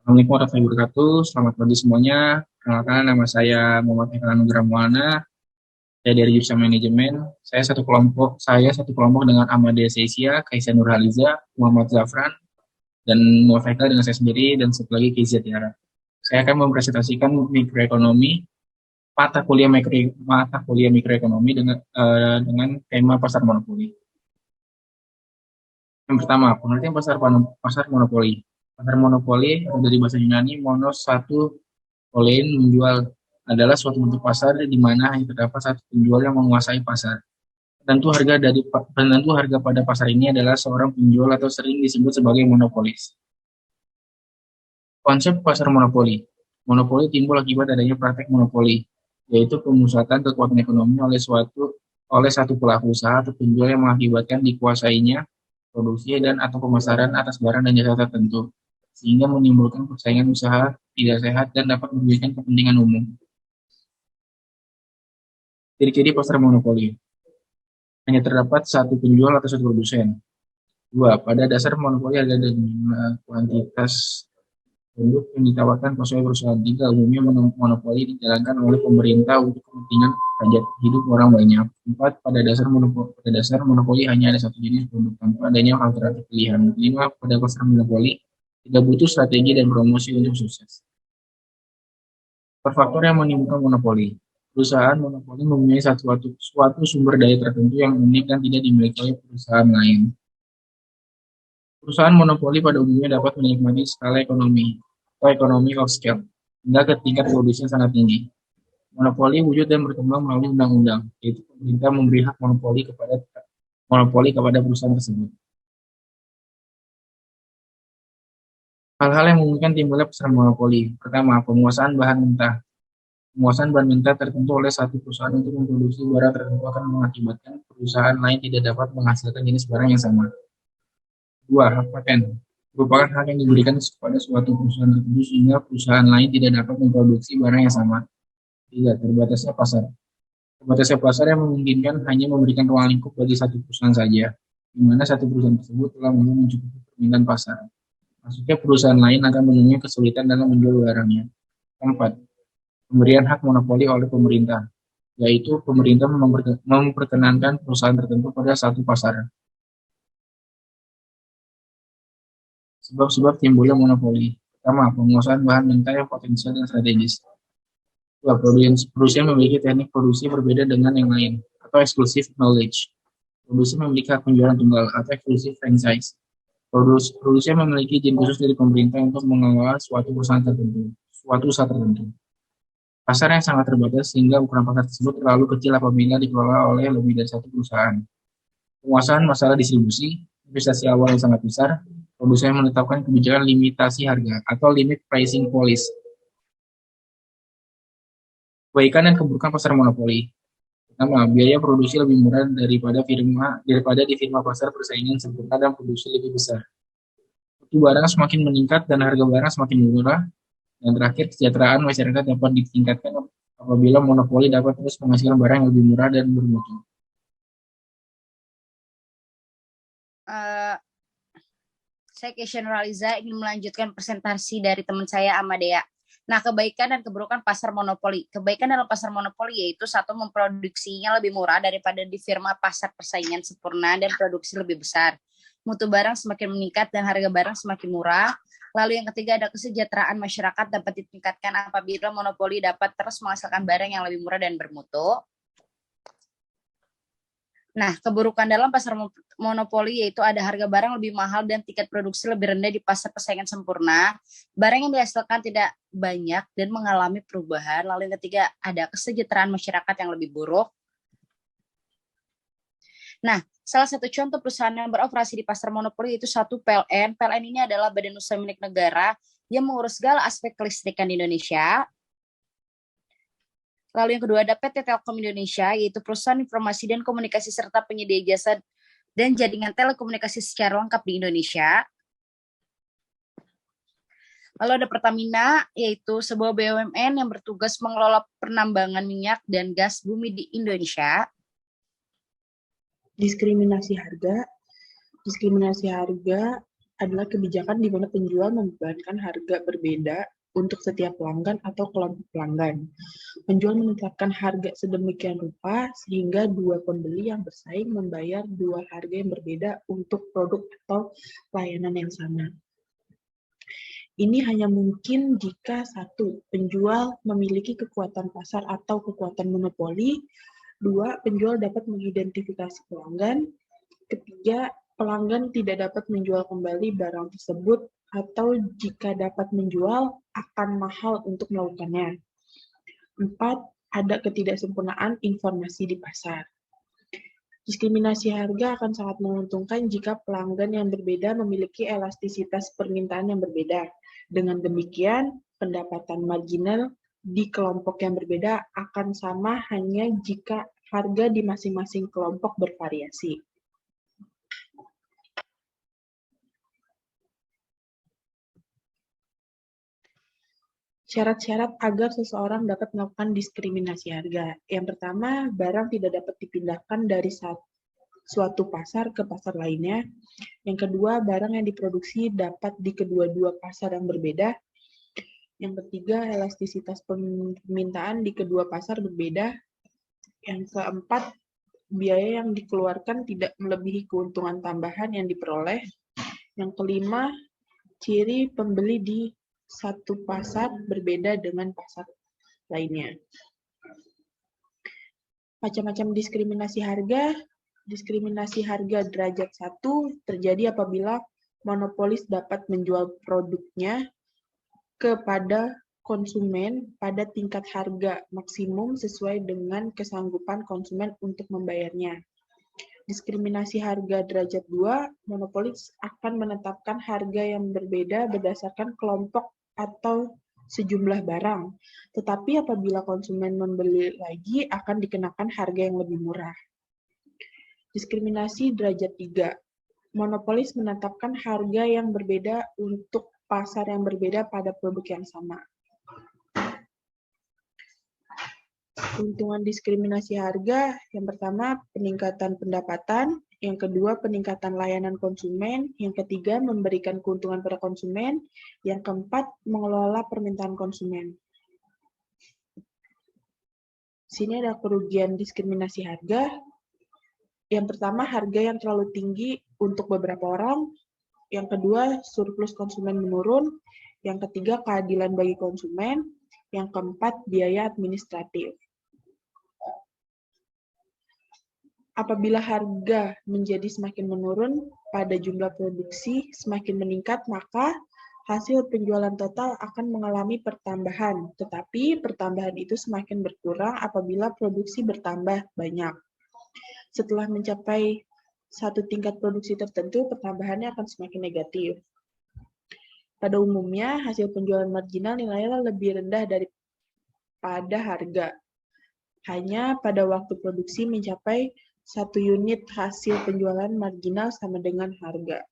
Assalamualaikum warahmatullahi wabarakatuh. Selamat pagi semuanya. Perkenalkan, nama saya Muhammad Eka Nugraha Maulana. Saya dari jurusan manajemen. Saya satu kelompok dengan Amadea Seisia, Kaisa Nurhaliza, Muhammad Zafran, dan Muhammad Eka dengan saya sendiri, dan satu lagi Kezia Tiara. Saya akan mempresentasikan mikroekonomi, mata kuliah mikroekonomi dengan tema pasar monopoli. Yang pertama, pengertian pasar monopoli. Pasar monopoli dari bahasa Yunani monos satu Olein menjual adalah suatu bentuk pasar di mana hanya terdapat satu penjual yang menguasai pasar. Penentu harga pada pasar ini adalah seorang penjual atau sering disebut sebagai monopolis. Konsep pasar monopoli. Monopoli timbul akibat adanya praktek monopoli, yaitu pemusatan kekuatan ekonomi oleh satu pelaku usaha atau penjual yang mengakibatkan dikuasainya produksi dan atau pemasaran atas barang dan jasa tertentu, sehingga menimbulkan persaingan usaha tidak sehat dan dapat merugikan kepentingan umum. Ciri-ciri pasar monopoli. Hanya terdapat satu penjual atau satu produsen. Dua, pada dasar monopoli ada jumlah kuantitas produk yang ditawarkan sesuai perusahaan. Tiga, umumnya monopoli dijalankan oleh pemerintah untuk kepentingan hajat hidup orang banyak. Empat, pada dasar monopoli hanya ada satu jenis produk tanpa adanya alternatif pilihan. Lima, pada pasar monopoli tidak butuh strategi dan promosi untuk sukses. Faktor yang menimbulkan monopoli. Perusahaan monopoli mempunyai suatu sumber daya tertentu yang unik dan tidak dimiliki oleh perusahaan lain. Perusahaan monopoli pada umumnya dapat menikmati skala ekonomi atau economy of scale hingga ke tingkat produksi yang sangat tinggi. Monopoli wujud dan berkembang melalui undang-undang, yaitu pemerintah memberi hak monopoli kepada perusahaan tersebut. Hal-hal yang memungkinkan timbulnya pasar monopoli. Pertama, penguasaan bahan mentah. Penguasaan bahan mentah tertentu oleh satu perusahaan untuk memproduksi barang tertentu akan mengakibatkan perusahaan lain tidak dapat menghasilkan jenis barang yang sama. Dua, hak paten. Merupakan hak yang diberikan kepada suatu perusahaan tertentu sehingga perusahaan lain tidak dapat memproduksi barang yang sama. Tiga, terbatasnya pasar. Terbatasnya pasar yang memungkinkan hanya memberikan ruang lingkup bagi satu perusahaan saja, di mana satu perusahaan tersebut telah mencukupi permintaan pasar. Maksudnya perusahaan lain akan menemui kesulitan dalam menjual barangnya. Keempat, pemberian hak monopoli oleh pemerintah, yaitu pemerintah memperkenankan perusahaan tertentu pada satu pasar. Sebab-sebab timbulnya monopoli. Pertama, penguasaan bahan mentah yang potensial dan strategis. Dua, produsen memiliki teknik produksi berbeda dengan yang lain, atau exclusive knowledge. Produsen memiliki hak penjualan tunggal, atau exclusive franchise. Produsen memiliki izin khusus dari pemerintah untuk mengelola suatu usaha tertentu. Pasar yang sangat terbatas sehingga ukuran pasar tersebut terlalu kecil apabila dikelola oleh lebih dari satu perusahaan. Penguasaan masalah distribusi, investasi awal yang sangat besar, produsen menetapkan kebijakan limitasi harga atau limit pricing policy. Kebaikan dan keburukan pasar monopoli. Pertama, biaya produksi lebih murah daripada di firma pasar persaingan sempurna dan produksi lebih besar. Mutu barang semakin meningkat dan harga barang semakin murah. Dan terakhir, kesejahteraan masyarakat dapat ditingkatkan apabila monopoli dapat terus menghasilkan barang yang lebih murah dan bermutu. Saya Keisha Nurhaliza ingin melanjutkan presentasi dari teman saya Amadea. Nah, kebaikan dan keburukan pasar monopoli. Kebaikan dalam pasar monopoli yaitu satu, memproduksinya lebih murah daripada di firma pasar persaingan sempurna dan produksi lebih besar. Mutu barang semakin meningkat dan harga barang semakin murah. Lalu yang ketiga ada kesejahteraan masyarakat dapat ditingkatkan apabila monopoli dapat terus menghasilkan barang yang lebih murah dan bermutu. Nah, keburukan dalam pasar monopoli yaitu ada harga barang lebih mahal dan tingkat produksi lebih rendah di pasar persaingan sempurna. Barang yang dihasilkan tidak banyak dan mengalami perubahan. Lalu yang ketiga ada kesejahteraan masyarakat yang lebih buruk. Nah, salah satu contoh perusahaan yang beroperasi di pasar monopoli itu satu PLN. PLN ini adalah badan usaha milik negara yang mengurus segala aspek kelistrikan di Indonesia. Lalu yang kedua ada PT Telkom Indonesia, yaitu perusahaan informasi dan komunikasi serta penyedia jasa dan jaringan telekomunikasi secara lengkap di Indonesia. Lalu ada Pertamina, yaitu sebuah BUMN yang bertugas mengelola penambangan minyak dan gas bumi di Indonesia. Diskriminasi harga adalah kebijakan di mana penjual membebankan harga berbeda untuk setiap pelanggan atau kelompok pelanggan. Penjual menetapkan harga sedemikian rupa sehingga dua pembeli yang bersaing membayar dua harga yang berbeda untuk produk atau layanan yang sama. Ini hanya mungkin jika satu, penjual memiliki kekuatan pasar atau kekuatan monopoli. Dua, penjual dapat mengidentifikasi pelanggan. Ketiga, pelanggan tidak dapat menjual kembali barang tersebut atau jika dapat menjual akan mahal untuk melakukannya. Empat, ada ketidaksempurnaan informasi di pasar. Diskriminasi harga akan sangat menguntungkan jika pelanggan yang berbeda memiliki elastisitas permintaan yang berbeda. Dengan demikian, pendapatan marginal di kelompok yang berbeda akan sama hanya jika harga di masing-masing kelompok bervariasi. Syarat-syarat agar seseorang dapat melakukan diskriminasi harga. Yang pertama, barang tidak dapat dipindahkan dari suatu pasar ke pasar lainnya. Yang kedua, barang yang diproduksi dapat di kedua-dua pasar yang berbeda. Yang ketiga, elastisitas permintaan di kedua pasar berbeda. Yang keempat, biaya yang dikeluarkan tidak melebihi keuntungan tambahan yang diperoleh. Yang kelima, ciri pembeli di satu pasar berbeda dengan pasar lainnya. Macam-macam diskriminasi harga. Diskriminasi harga derajat 1 terjadi apabila monopolis dapat menjual produknya kepada konsumen pada tingkat harga maksimum sesuai dengan kesanggupan konsumen untuk membayarnya. Diskriminasi harga derajat 2, monopolis akan menetapkan harga yang berbeda berdasarkan kelompok atau sejumlah barang. Tetapi apabila konsumen membeli lagi akan dikenakan harga yang lebih murah. Diskriminasi derajat 3. Monopolis menetapkan harga yang berbeda untuk pasar yang berbeda pada produk yang sama. Keuntungan diskriminasi harga, yang pertama peningkatan pendapatan, yang kedua peningkatan layanan konsumen, yang ketiga memberikan keuntungan pada konsumen, yang keempat mengelola permintaan konsumen. Sini ada kerugian diskriminasi harga. Yang pertama harga yang terlalu tinggi untuk beberapa orang, yang kedua surplus konsumen menurun, yang ketiga keadilan bagi konsumen, yang keempat biaya administratif. Apabila harga menjadi semakin menurun pada jumlah produksi semakin meningkat, maka hasil penjualan total akan mengalami pertambahan. Tetapi pertambahan itu semakin berkurang apabila produksi bertambah banyak. Setelah mencapai satu tingkat produksi tertentu, pertambahannya akan semakin negatif. Pada umumnya, hasil penjualan marginal nilainya lebih rendah daripada harga. Hanya pada waktu produksi mencapai 1 unit hasil penjualan marginal sama dengan harga.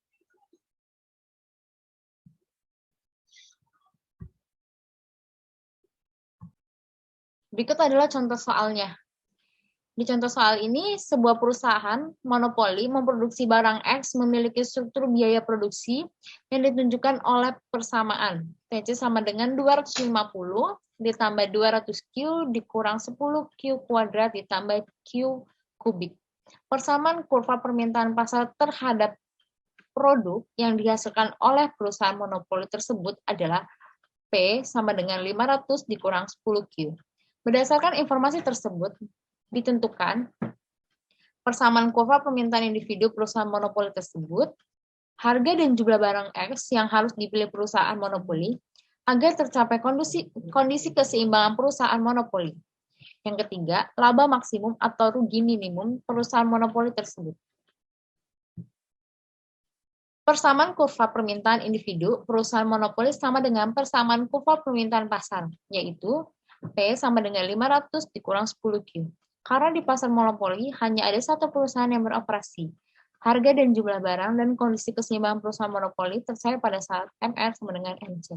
Berikut adalah contoh soalnya. Di contoh soal ini, sebuah perusahaan monopoli memproduksi barang X memiliki struktur biaya produksi yang ditunjukkan oleh persamaan. TC sama dengan 250 ditambah 200Q dikurang 10Q kuadrat ditambah Q kubik. Persamaan kurva permintaan pasar terhadap produk yang dihasilkan oleh perusahaan monopoli tersebut adalah P sama dengan 500 dikurang 10Q. Berdasarkan informasi tersebut, ditentukan persamaan kurva permintaan individu perusahaan monopoli tersebut, harga dan jumlah barang X yang harus dipilih perusahaan monopoli agar tercapai kondisi keseimbangan perusahaan monopoli. Yang ketiga, laba maksimum atau rugi minimum perusahaan monopoli tersebut. Persamaan kurva permintaan individu perusahaan monopoli sama dengan persamaan kurva permintaan pasar, yaitu P sama dengan 500 dikurang 10Q. Karena di pasar monopoli hanya ada satu perusahaan yang beroperasi. Harga dan jumlah barang dan kondisi keseimbangan perusahaan monopoli tercapai pada saat MR sama dengan MC.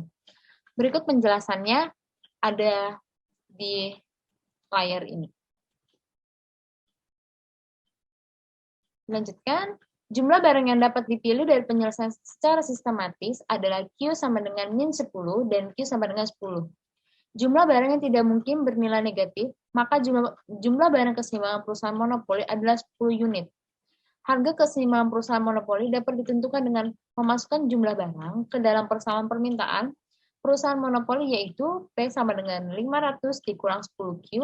Berikut penjelasannya ada di layar ini. Lanjutkan, Jumlah barang yang dapat dipilih dari penyelesaian secara sistematis adalah Q sama dengan min 10 dan Q sama dengan 10. Jumlah barang yang tidak mungkin bernilai negatif, maka jumlah barang keseimbangan perusahaan monopoli adalah 10 unit. Harga keseimbangan perusahaan monopoli dapat ditentukan dengan memasukkan jumlah barang ke dalam persamaan permintaan perusahaan monopoli, yaitu P sama dengan 500 dikurang 10Q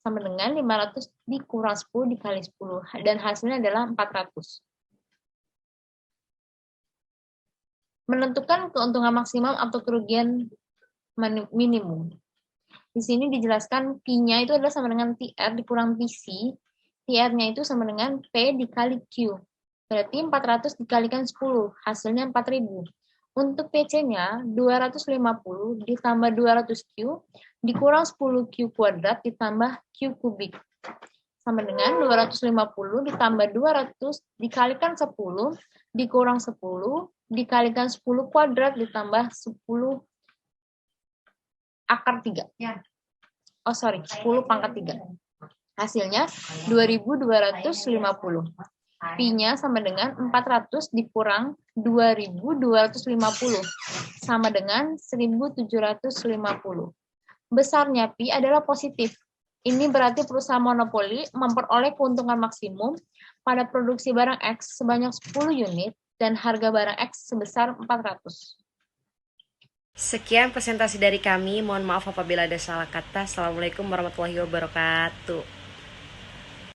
sama dengan 500 dikurang 10 dikali 10, dan hasilnya adalah 400. Menentukan keuntungan maksimum atau kerugian minimum. Di sini dijelaskan P-nya itu adalah sama dengan TR dikurang PC. TR-nya itu sama dengan P dikali Q. Berarti 400 dikalikan 10, hasilnya 4000. Untuk PC-nya 250 ditambah 200Q dikurang 10Q kuadrat ditambah Q kubik. Sama dengan 250 ditambah 200 dikalikan 10 dikurang 10 dikalikan 10 kuadrat ditambah 10 akar 3. 10 pangkat 3. Hasilnya 2250. Pi-nya sama dengan 400 dikurang 2250 sama dengan 1750. Besarnya Pi adalah positif. Ini berarti perusahaan monopoli memperoleh keuntungan maksimum pada produksi barang X sebanyak 10 unit dan harga barang X sebesar 400. Sekian presentasi dari kami. Mohon maaf apabila ada salah kata. Assalamualaikum warahmatullahi wabarakatuh.